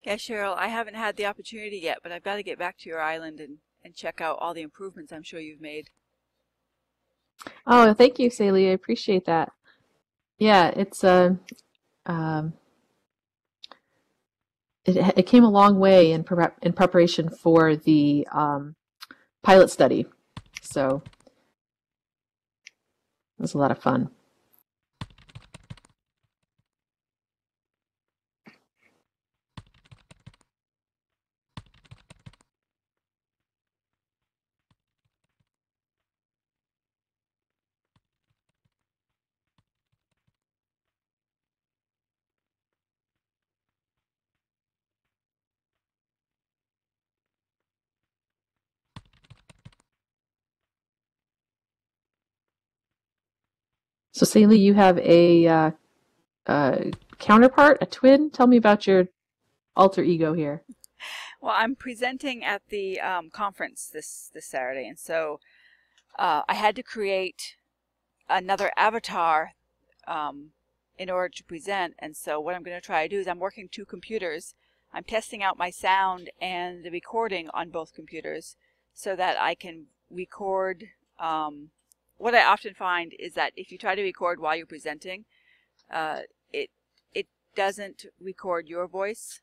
Yeah, Cheryl, I haven't had the opportunity yet, but I've got to get back to your island and check out all the improvements I'm sure you've made. Oh, thank you, Saley. I appreciate that. Yeah, um, it came a long way in preparation for the pilot study. So it was a lot of fun. So, Saley, you have a counterpart, a twin. Tell me about your alter ego here. Well, I'm presenting at the conference this Saturday, and so I had to create another avatar um, in order to present. And so what I'm going to try to do is I'm working two computers. I'm testing out my sound and the recording on both computers so that I can record. What I often find is that if you try to record while you're presenting, uh, it it doesn't record your voice.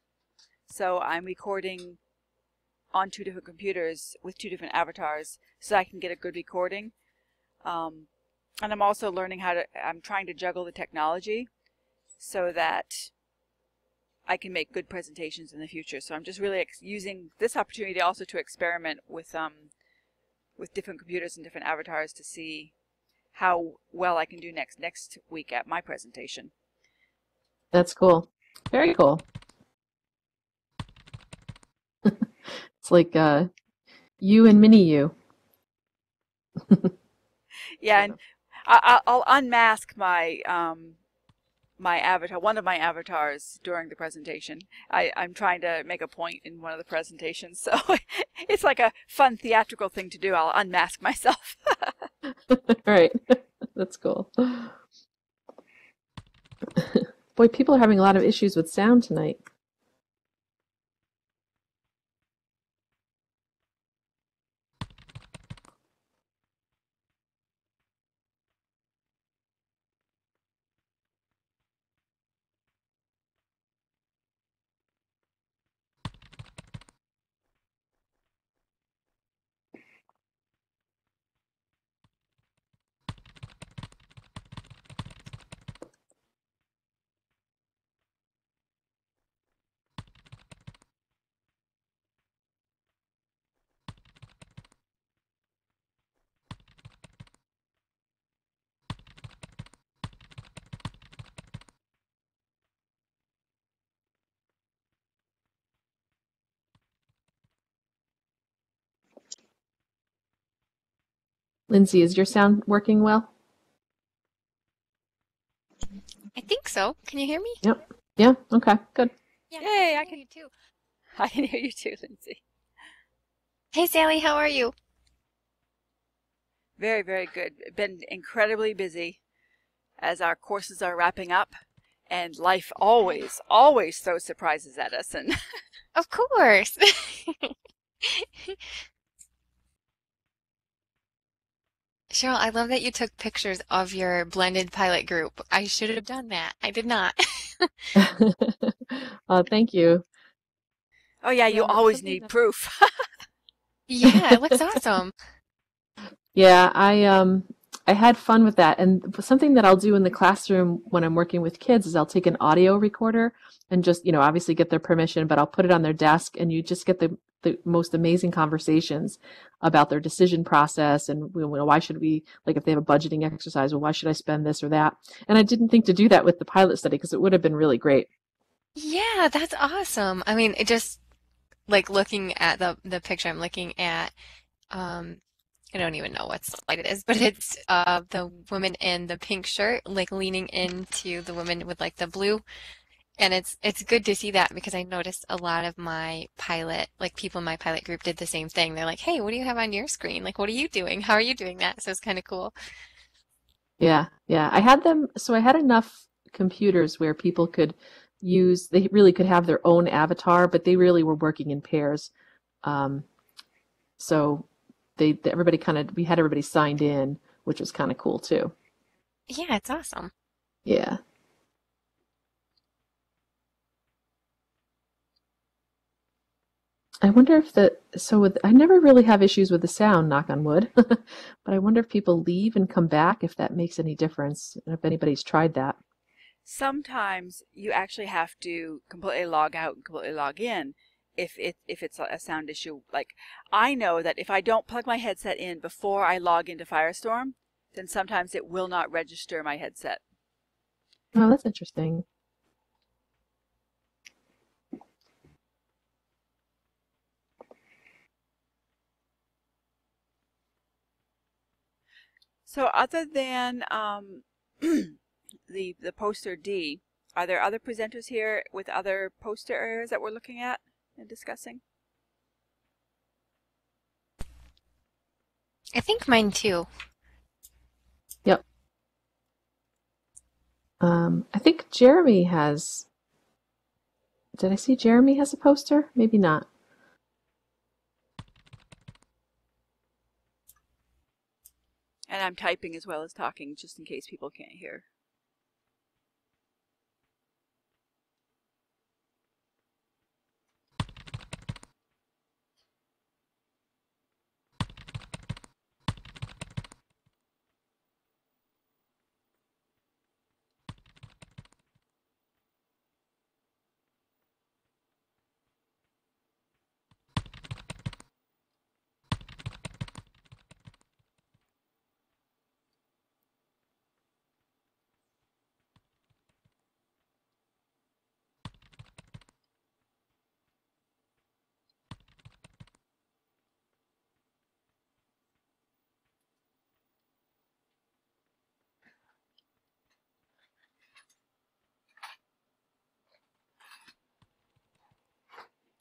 So I'm recording on two different computers with two different avatars so I can get a good recording. Um, and I'm also learning I'm trying to juggle the technology so that I can make good presentations in the future. So I'm just really using this opportunity also to experiment with different computers and different avatars to see how well I can do next week at my presentation. That's cool. Very cool. It's like you and mini you. Yeah, and I'll unmask my avatar, one of my avatars during the presentation. I'm trying to make a point in one of the presentations, so it's like a fun theatrical thing to do. I'll unmask myself. Right. That's cool. Boy, people are having a lot of issues with sound tonight. Lindsay, is your sound working well? I think so. Can you hear me? Yep. Yeah. Okay. Good. Yeah, I Yay, can hear you too. I can hear you too, Lindsay. Hey, Sally, how are you? Very, very good. Been incredibly busy as our courses are wrapping up, and life always throws surprises at us. And Of course. Cheryl, I love that you took pictures of your blended pilot group. I should have done that. I did not. Thank you. oh yeah, you Yeah, always something need that. proof. Yeah, it looks awesome. Yeah, I had fun with that. And something that I'll do in the classroom when I'm working with kids is I'll take an audio recorder and just, obviously get their permission, but I'll put it on their desk and you just get the most amazing conversations about their decision process and why should we, like if they have a budgeting exercise, well, why should I spend this or that? And I didn't think to do that with the pilot study because it would have been really great. Yeah, that's awesome. I mean, it just like looking at the picture I'm looking at, um, I don't even know what slide it is, but it's the woman in the pink shirt like leaning into the woman with like the blue. And it's good to see that because I noticed a lot of my pilot, like people in my pilot group did the same thing. They're like, "Hey, what do you have on your screen? Like, what are you doing? How are you doing that?" So it's kind of cool. Yeah, yeah. I had enough computers where people could use, they really could have their own avatar, but they really were working in pairs. So everybody we had everybody signed in, which was kind of cool too. Yeah, it's awesome. Yeah. I wonder if I never really have issues with the sound, knock on wood, but I wonder if people leave and come back, if that makes any difference, and if anybody's tried that. Sometimes you actually have to completely log out and completely log in if it's a sound issue. Like, I know that if I don't plug my headset in before I log into Firestorm, then sometimes it will not register my headset. Oh, that's interesting. So other than the poster D, are there other presenters here with other poster areas that we're looking at and discussing? I think mine too. Yep. I think Jeremy has. Did I see Jeremy has a poster? Maybe not. And I'm typing as well as talking, just in case people can't hear.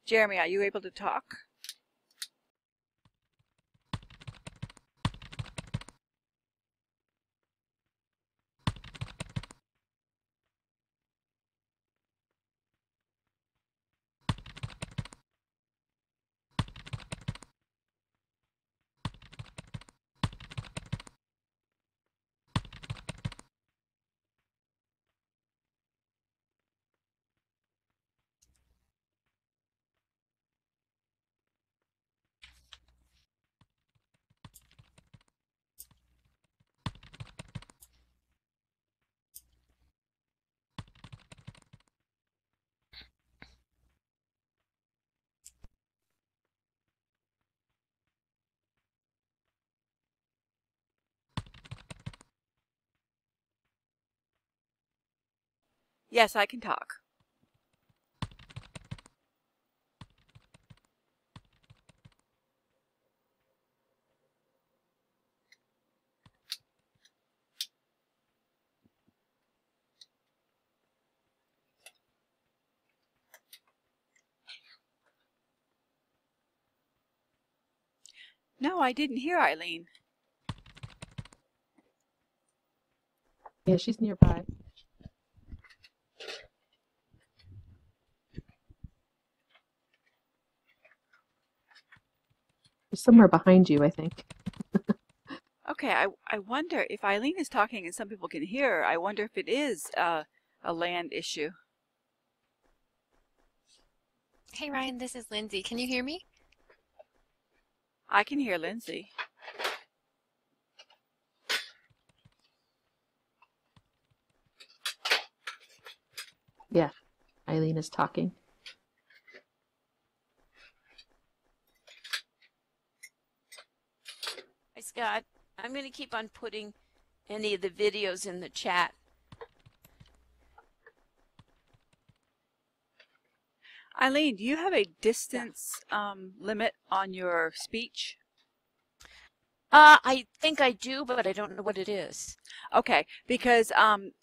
Jeremy, are you able to talk? Yes, I can talk. No, I didn't hear Eileen. Yeah, she's nearby. She's somewhere behind you, I think. Okay, I wonder if Eileen is talking and some people can hear her. I wonder if it is a land issue. Hey Ryan, this is Lindsay. Can you hear me? I can hear Lindsay. Yeah, Eileen is talking. Hi, Scott. I'm going to keep on putting any of the videos in the chat. Eileen, do you have a distance limit on your speech? I think I do, but I don't know what it is. Okay, because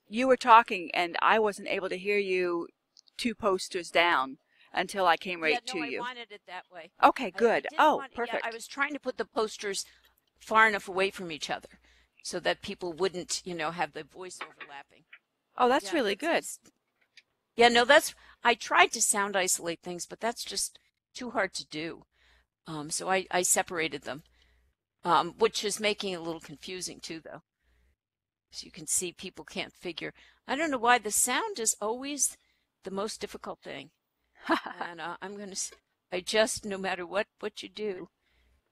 you were talking and I wasn't able to hear you 2 posters down until I came right to you. I wanted it that way. Okay, good. Perfect. Yeah, I was trying to put the posters far enough away from each other so that people wouldn't, have the voice overlapping. Oh, that's really good. Yeah, no, I tried to sound isolate things, but that's just too hard to do. So I separated them, which is making it a little confusing too, though. So you can see people can't figure. I don't know why the sound is always the most difficult thing. And I'm going to, no matter what you do,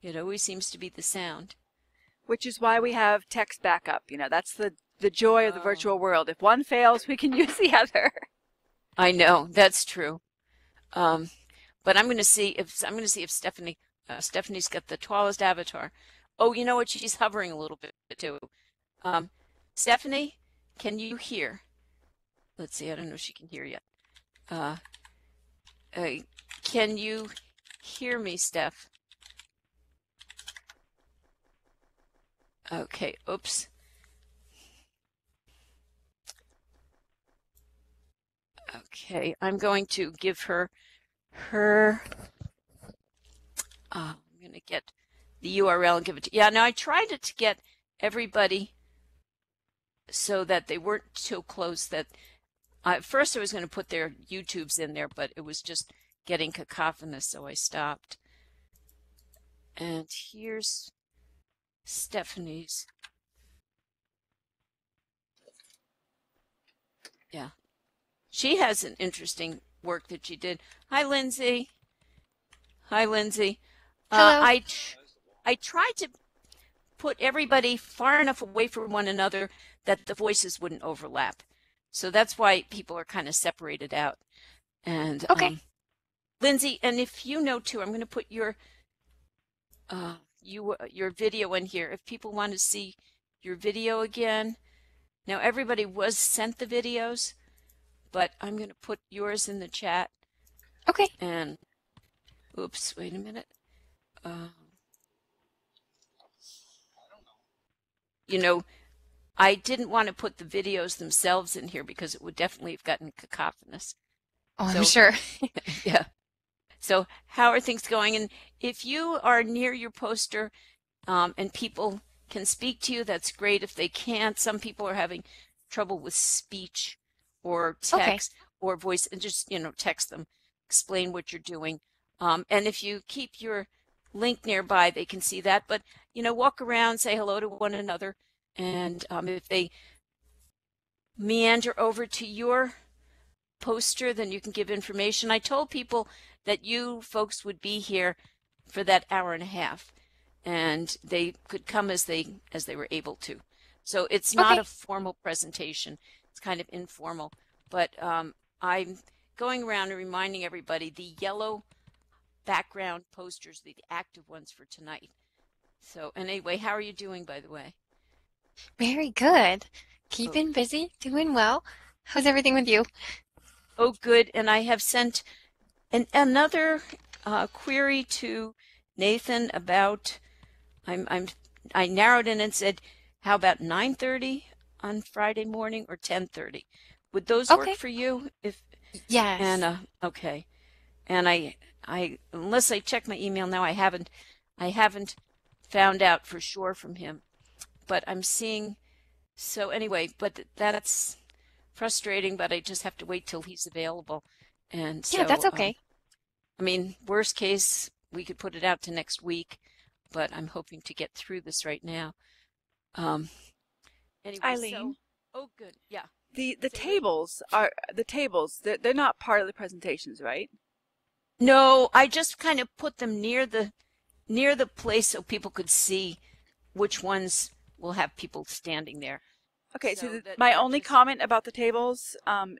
it always seems to be the sound. Which is why we have text backup. You know, that's the joy of the Oh. virtual world. If one fails, we can use the other. I know, that's true. But I'm going to see if Stephanie's got the tallest avatar. Oh, you know what? She's hovering a little bit too. Stephanie, can you hear? Let's see. I don't know if she can hear yet. Can you hear me, Steph? Okay. Oops. Okay. I'm going to give her. I'm going to get the URL and give it to. Yeah. Now I tried to get everybody so that they weren't so close that. At first, I was going to put their YouTubes in there, but it was just getting cacophonous, so I stopped. And here's Stephanie's. Yeah. She has an interesting work that she did. Hi, Lindsay. Hi, Lindsay. Hello. I tried to put everybody far enough away from one another that the voices wouldn't overlap. So that's why people are kind of separated out. And Okay. Lindsay, and if you know too, I'm going to put your video in here. If people want to see your video again. Now everybody was sent the videos, but I'm going to put yours in the chat. Okay. And oops, wait a minute. You know, I didn't want to put the videos themselves in here because it would definitely have gotten cacophonous. Oh, I'm sure. Yeah. So how are things going? And if you are near your poster and people can speak to you, that's great. If they can't, some people are having trouble with speech or text or voice, and just, text them, explain what you're doing. And if you keep your link nearby, they can see that. But, walk around, say hello to one another. And if they meander over to your poster, then you can give information. I told people that you folks would be here for that hour and a half, and they could come as they were able to. So it's not a formal presentation. It's kind of informal. But I'm going around and reminding everybody the yellow background posters, the active ones for tonight. So, and anyway, how are you doing, by the way? Very good. Keeping busy, doing well. How's everything with you? Oh, good. And I have sent another query to Nathan about. I narrowed in and said, how about 9:30 on Friday morning or 10:30? Would those work for you? Yes. And okay. And I unless I check my email now, I haven't found out for sure from him. But I'm seeing. So anyway, but that's frustrating. But I just have to wait till he's available. And so, yeah, that's okay. I mean, worst case, we could put it out to next week, but I'm hoping to get through this right now. Anyway, Eileen. Oh, good. Yeah. The tables are they're not part of the presentations, right? No, I just kind of put them near the place so people could see which ones will have people standing there. Okay, so my only comment about the tables, and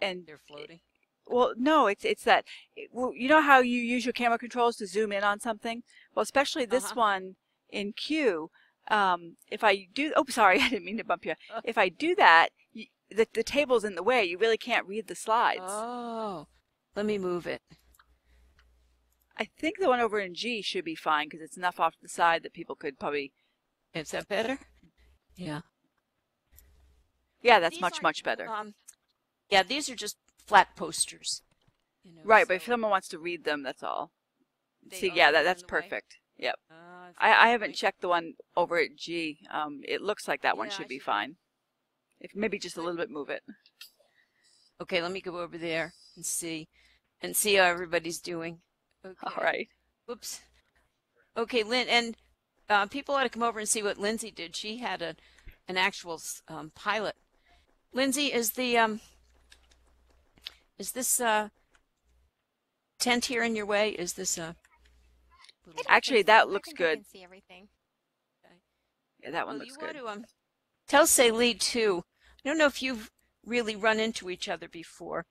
they're floating. Well, no, it's that. Well, you know how you use your camera controls to zoom in on something? Well, especially this one in Q. If I do, oh, sorry, I didn't mean to bump you. If I do that, the table's in the way. You really can't read the slides. Oh, let me move it. I think the one over in G should be fine because it's enough off to the side that people could probably. Is that better? Yeah. Yeah, that's much better. Yeah, these are just flat posters. Right, but if someone wants to read them, that's all. See, yeah, that's perfect. Yep. I haven't checked the one over at G. It looks like that one should be fine. If maybe just a little bit move it. Okay, let me go over there and see how everybody's doing. All Okay. right. Whoops. Okay, Lynn, and people ought to come over and see what Lindsay did. She had an actual pilot. Lindsay, is this tent here in your way? Is this a I little? don't Actually, think so. that I looks think I good. can see everything. Okay. Yeah, that one Well, looks you want good. to tell Celie too. I don't know if you've really run into each other before,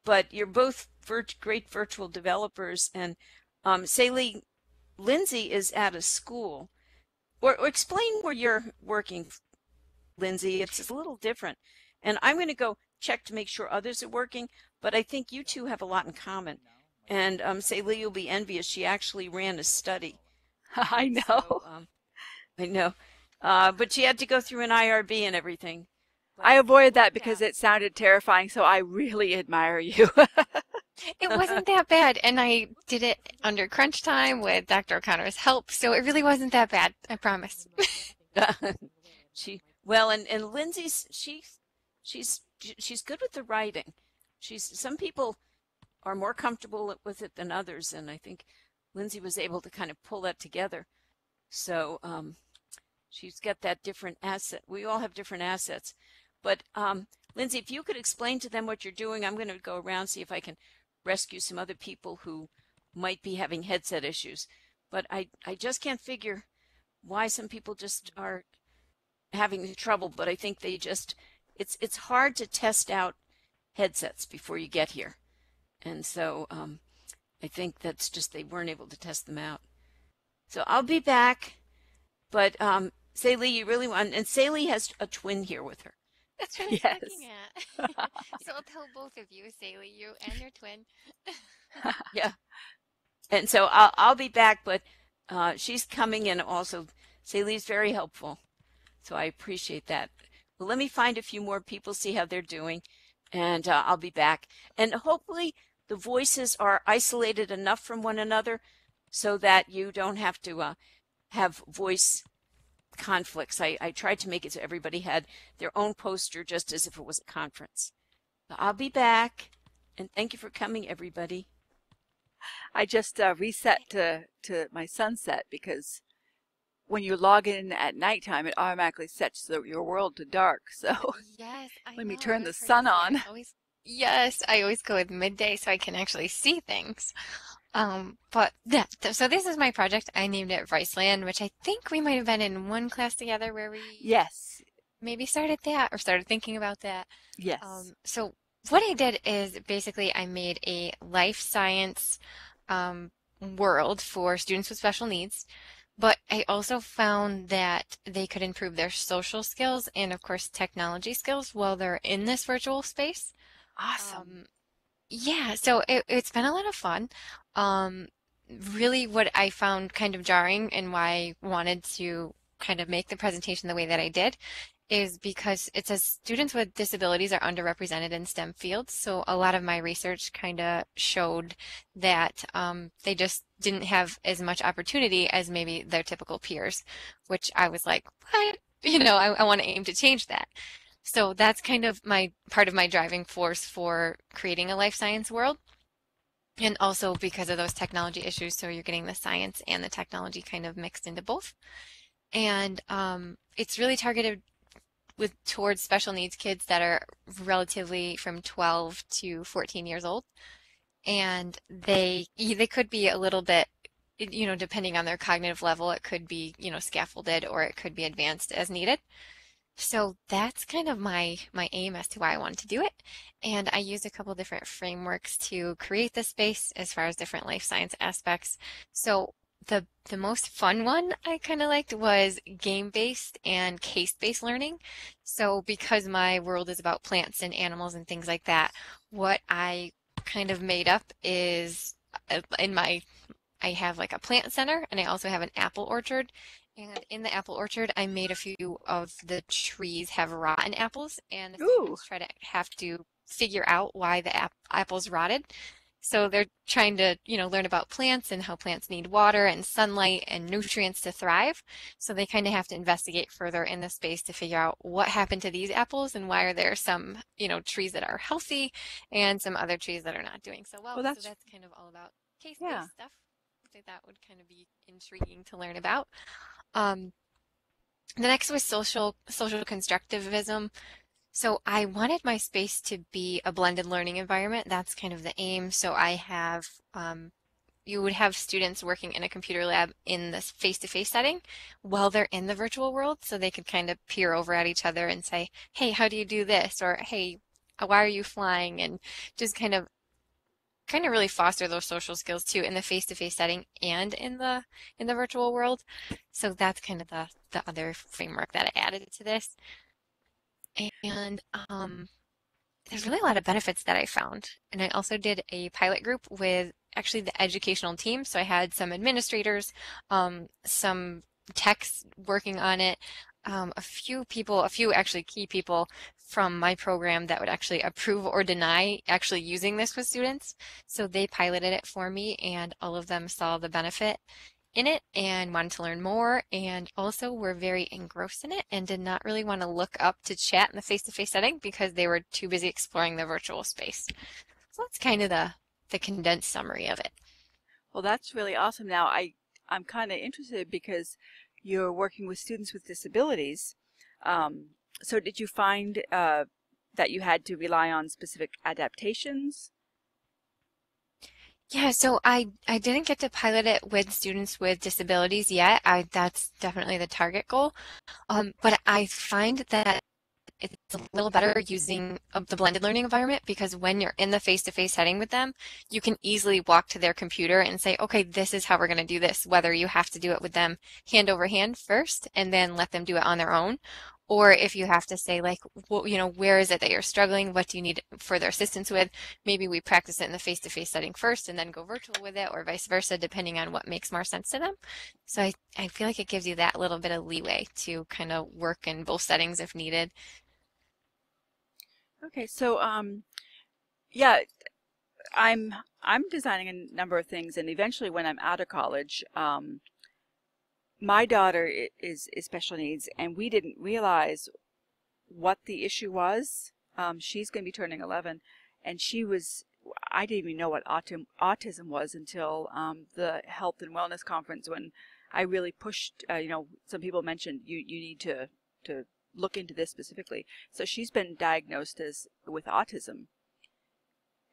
but you're both great virtual developers, and Celie, Lindsay is at a school. Or explain where you're working, Lindsay. It's a little different. And I'm going to go check to make sure others are working, but I think you two have a lot in common. And Celie, you'll be envious. She actually ran a study. I And know. so, I know. But she had to go through an IRB and everything. But I it avoided that worked because out. it sounded terrifying, so I really admire you. It wasn't that bad, and I did it under crunch time with Dr. O'Connor's help, so it really wasn't that bad, I promise. Well, and Lindsay's she's good with the writing. Some people are more comfortable with it than others, and I think Lindsay was able to kind of pull that together. So she's got that different asset. We all have different assets. But Lindsay, if you could explain to them what you're doing, I'm going to go around see if I can rescue some other people who might be having headset issues. But I just can't figure why some people just are having trouble. But I think it's hard to test out headsets before you get here. And so I think that's just they weren't able to test them out. So I'll be back. But Celie, you really want, and Celie has a twin here with her. That's what I was Yes. looking at. So I'll tell both of you, Saley, you and your twin. Yeah. And so I'll be back, but she's coming in also. Celie's very helpful. So I appreciate that. Well, let me find a few more people, see how they're doing, and I'll be back. And hopefully the voices are isolated enough from one another so that you don't have to have voice conflicts. I tried to make it so everybody had their own poster just as if it was a conference. So I'll be back, and thank you for coming, everybody. I just reset to my sunset because when you log in at nighttime, it automatically sets your world to dark. So Yes, I let me know. turn It the was sun crazy. on. Yes, I always go with midday so I can actually see things. But yeah, so this is my project. I named it Riceland, which I think we might have been in one class together where we Yes, maybe started that or started thinking about that. yes. So what I did is basically I made a life science world for students with special needs, but I also found that they could improve their social skills and, of course, technology skills while they're in this virtual space. Awesome. Yeah, so it's been a lot of fun. Um, Really, what I found kind of jarring and why I wanted to kind of make the presentation the way that I did is because it says students with disabilities are underrepresented in STEM fields. So a lot of my research kind of showed that they just didn't have as much opportunity as maybe their typical peers, which I was like, what? I want to aim to change that. So that's kind of my part of my driving force for creating a life science world. And also because of those technology issues, so you're getting the science and the technology kind of mixed into both. And it's really targeted towards special needs kids that are relatively from 12 to 14 years old. And they could be a little bit, depending on their cognitive level, it could be, scaffolded or it could be advanced as needed. So that's kind of my aim as to why I wanted to do it. And I used a couple different frameworks to create this space as far as different life science aspects. So the most fun one I kind of liked was game-based and case-based learning. So because my world is about plants and animals and things like that, what I kind of made up is I have like a plant center and I also have an apple orchard. And in the apple orchard, I made a few of the trees have rotten apples, and the Ooh. students have to figure out why the apples rotted. So they're trying to, learn about plants and how plants need water and sunlight and nutrients to thrive. So they kind of have to investigate further in the space to figure out what happened to these apples and why are there some, trees that are healthy and some other trees that are not doing so well. Well, So that's kind of all about case-based yeah. stuff. I think that would kind of be intriguing to learn about. The next was social constructivism. So I wanted my space to be a blended learning environment. That's kind of the aim. So I have, you would have students working in a computer lab in this face-to-face setting while they're in the virtual world. So they could kind of peer over at each other and say, hey, how do you do this? Or, hey, why are you flying? And just kind of really foster those social skills too in the face-to-face setting and in the virtual world. So that's kind of the other framework that I added to this. And there's really a lot of benefits that I found. And I also did a pilot group with actually the educational team. So I had some administrators, some techs working on it, a few actually key people from my program that would actually approve or deny actually using this with students. So they piloted it for me and all of them saw the benefit in it and wanted to learn more, and also were very engrossed in it and did not really want to look up to chat in the face-to-face setting because they were too busy exploring the virtual space. So that's kind of the condensed summary of it. Well, that's really awesome. Now, I'm kind of interested because you're working with students with disabilities. So did you find that you had to rely on specific adaptations? Yeah, so I didn't get to pilot it with students with disabilities yet. That's definitely the target goal. But I find that it's a little better using the blended learning environment because when you're in the face-to-face setting with them, you can easily walk to their computer and say, okay, this is how we're going to do this, whether you have to do it with them hand over hand first and then let them do it on their own. Or if you have to say like, well, where is it that you're struggling? What do you need further assistance with? Maybe we practice it in the face-to-face setting first and then go virtual with it or vice versa, depending on what makes more sense to them. So I feel like it gives you that little bit of leeway to kind of work in both settings if needed. Okay, so yeah, I'm designing a number of things, and eventually when I'm out of college, my daughter is special needs, and we didn't realize what the issue was. She's going to be turning 11, and I didn't even know what autism was until the health and wellness conference when I really pushed. Some people mentioned you need to look into this specifically. So she's been diagnosed with autism,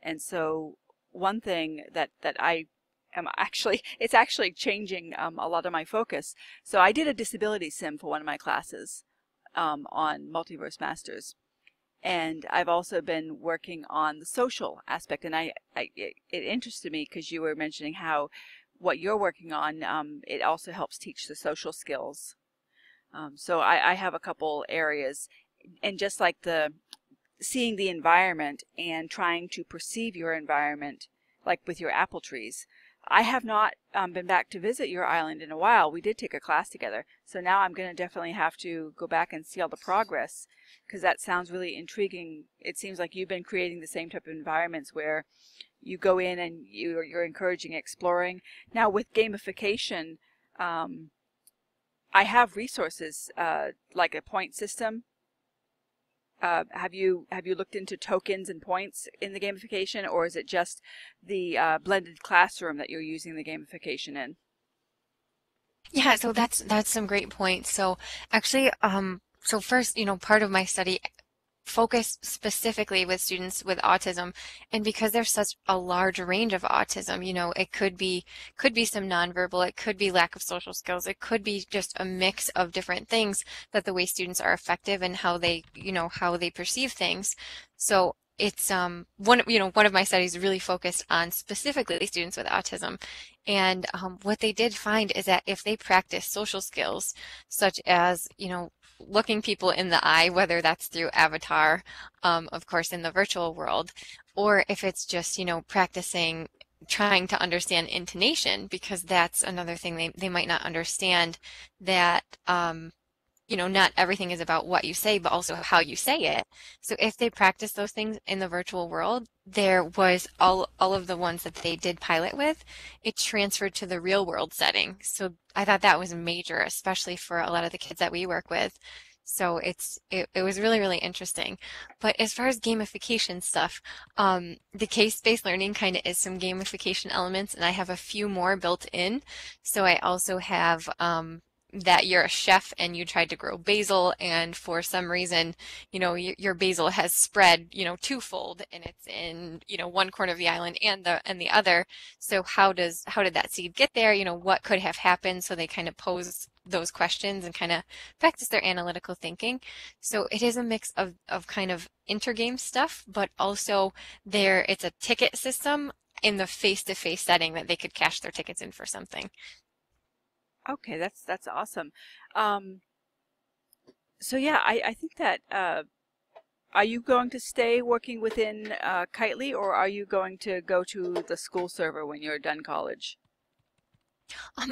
and so one thing that I am it's actually changing a lot of my focus. So I did a disability sim for one of my classes on Multiverse Masters, and I've also been working on the social aspect. And it interested me because you were mentioning how what you're working on it also helps teach the social skills. So I have a couple areas, and just like seeing the environment and trying to perceive your environment, like with your apple trees. I have not been back to visit your island in a while. We did take a class together, so now I'm going to definitely have to go back and see all the progress, because that sounds really intriguing. It seems like you've been creating the same type of environments where you go in and you're encouraging exploring. Now with gamification, I have resources like a point system. Have you looked into tokens and points in the gamification, or is it just the blended classroom that you're using the gamification in? Yeah, so that's some great points. So actually, so first, part of my study focus specifically with students with autism, and because there's such a large range of autism, it could be some nonverbal, it could be lack of social skills, it could be just a mix of different things that the way students are effective and how they perceive things. So it's one of my studies really focused on specifically students with autism, and what they did find is that if they practice social skills such as looking people in the eye, whether that's through avatar, of course in the virtual world, or if it's just practicing trying to understand intonation, because that's another thing they might not understand, that not everything is about what you say, but also how you say it. So if they practice those things in the virtual world, there was all of the ones that they did pilot with, it transferred to the real world setting. So I thought that was major, especially for a lot of the kids that we work with. So it was really, really interesting. But as far as gamification stuff, the case-based learning kind of is some gamification elements, and I have a few more built in. So I also have that you're a chef and you tried to grow basil, and for some reason, your basil has spread, twofold, and it's in, one corner of the island and the other. So how did that seed get there? What could have happened? So they kind of pose those questions and kind of practice their analytical thinking. So it is a mix of kind of intergame stuff, but also it's a ticket system in the face-to-face setting that they could cash their tickets in for something. Okay, that's awesome. So yeah, I think that are you going to stay working within Kitely, or are you going to go to the school server when you're done college?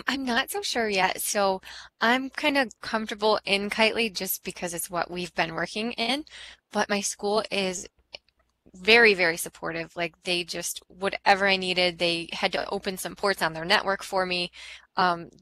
I'm not so sure yet. So I'm kind of comfortable in Kitely just because it's what we've been working in. But my school is very, very supportive. Like they just, whatever I needed, they had to open some ports on their network for me.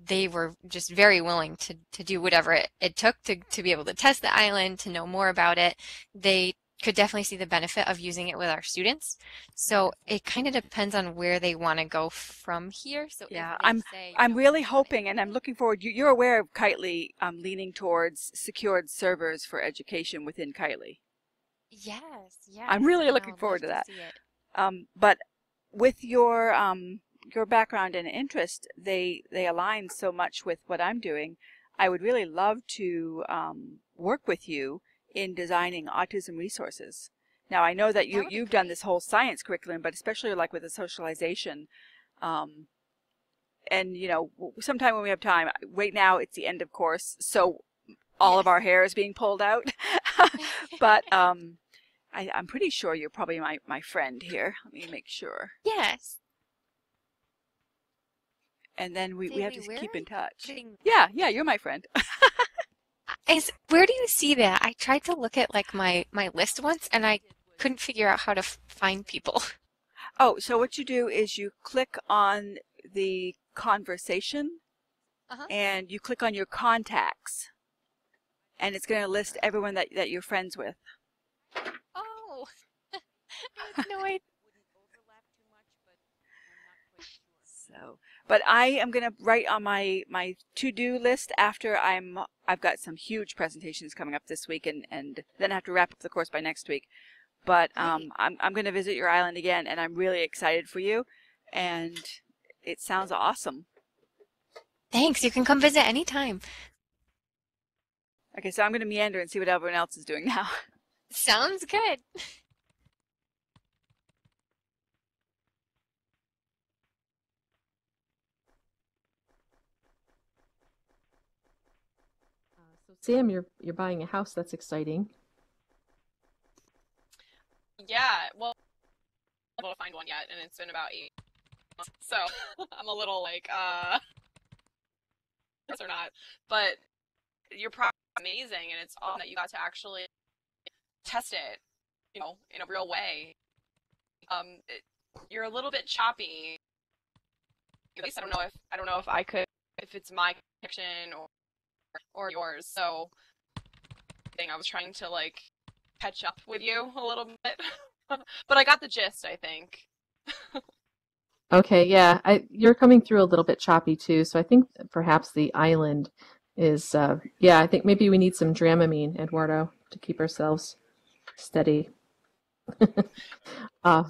They were just very willing to do whatever it took to be able to test the island, to know more about it. They could definitely see the benefit of using it with our students. So it kind of depends on where they want to go from here. So Yeah, if they say, I'm really we wanna hoping, and I'm looking forward. You're aware of Kitely leaning towards secured servers for education within Kitely. Yes, I'm yes. really And I looking would forward love to to that. see it. But with your background and interest, they align so much with what I'm doing. I would really love to work with you in designing autism resources. Now, I know that That would be you've done great. this whole science curriculum, but especially like with the socialization. Um, and sometime when we have time. Right now, it's the end of course, so all of Yes. our hair is being pulled out. But I'm pretty sure you're probably my friend here. Let me make sure. Yes. And then we have Daily, to where keep are in you touch. putting Yeah, you're my friend. where do you see that? I tried to look at like my list once and I couldn't figure out how to find people. Oh, so what you do is you click on the conversation Uh-huh. and you click on your contacts, and it's going to list everyone that you're friends with. Oh, I had no idea. So, but I am going to write on my to-do list after I've got some huge presentations coming up this week, and then I have to wrap up the course by next week. But Great. I'm going to visit your island again, and I'm really excited for you, and it sounds awesome. Thanks. You can come visit anytime. Okay, so I'm going to meander and see what everyone else is doing now. Sounds good. So Sam, you're buying a house. That's exciting. Yeah, well, I'm not able to find one yet, and it's been about 8 months. So I'm a little like, yes or not. But your product is amazing, and it's awesome that you got to actually test it, in a real way. You're a little bit choppy. At least I don't know if I could, if it's my connection or yours. So I was trying to like catch up with you a little bit, but I got the gist, I think. Okay, yeah, you're coming through a little bit choppy too, so I think perhaps the island is, yeah, I think maybe we need some Dramamine, Eduardo, to keep ourselves steady. Uh,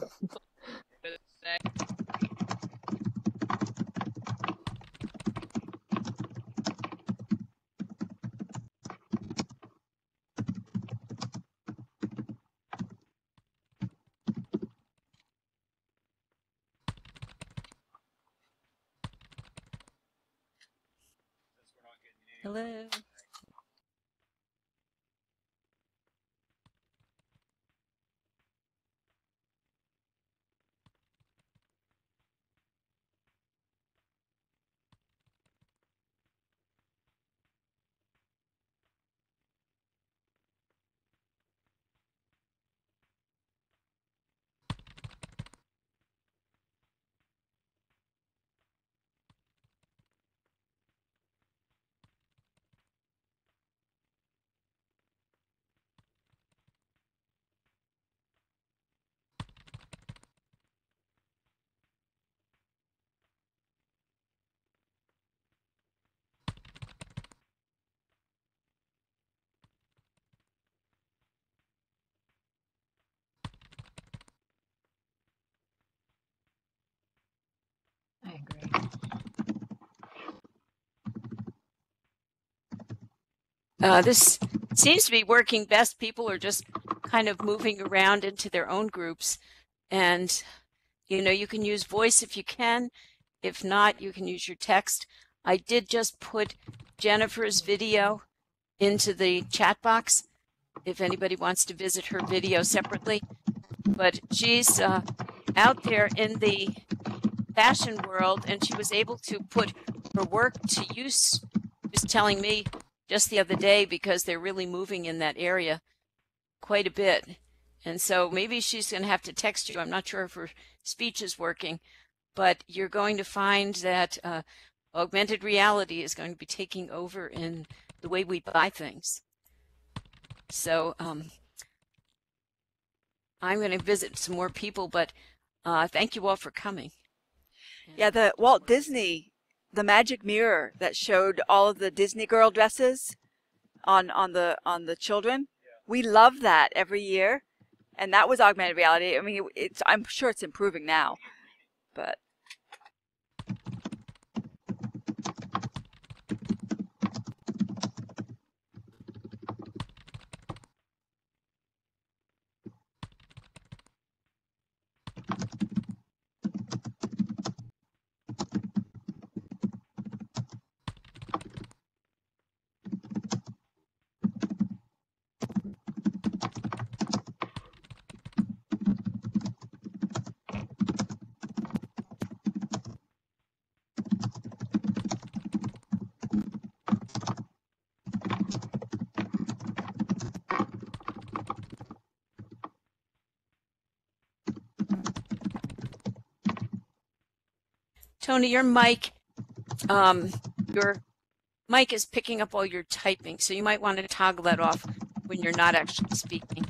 Hello. This seems to be working best. People are just kind of moving around into their own groups. And, you know, you can use voice if you can. If not, you can use your text. I did just put Jennifer's video into the chat box if anybody wants to visit her video separately. But she's out there in the fashion world, and she was able to put her work to use. Just telling me just the other day, because they're really moving in that area quite a bit. And so maybe she's going to have to text you. I'm not sure if her speech is working, but you're going to find that augmented reality is going to be taking over in the way we buy things. So I'm going to visit some more people, but thank you all for coming. Yeah, the Walt Disney, the magic mirror that showed all of the Disney girl dresses on the children. We love that every year, and that was augmented reality. I mean, I'm sure it's improving now, but Tony, your mic is picking up all your typing, so you might want to toggle that off when you're not actually speaking.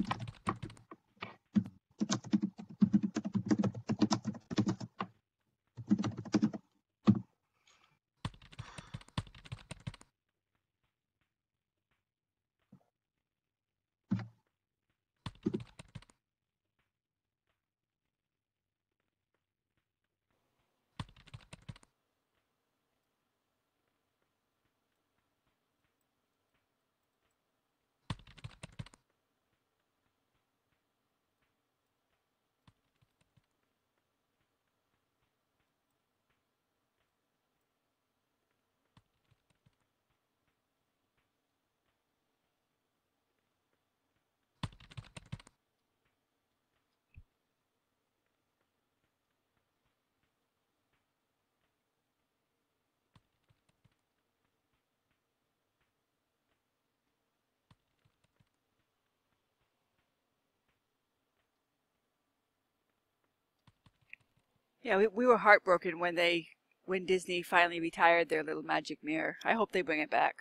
yeah, we were heartbroken when Disney finally retired their little magic mirror. I hope they bring it back.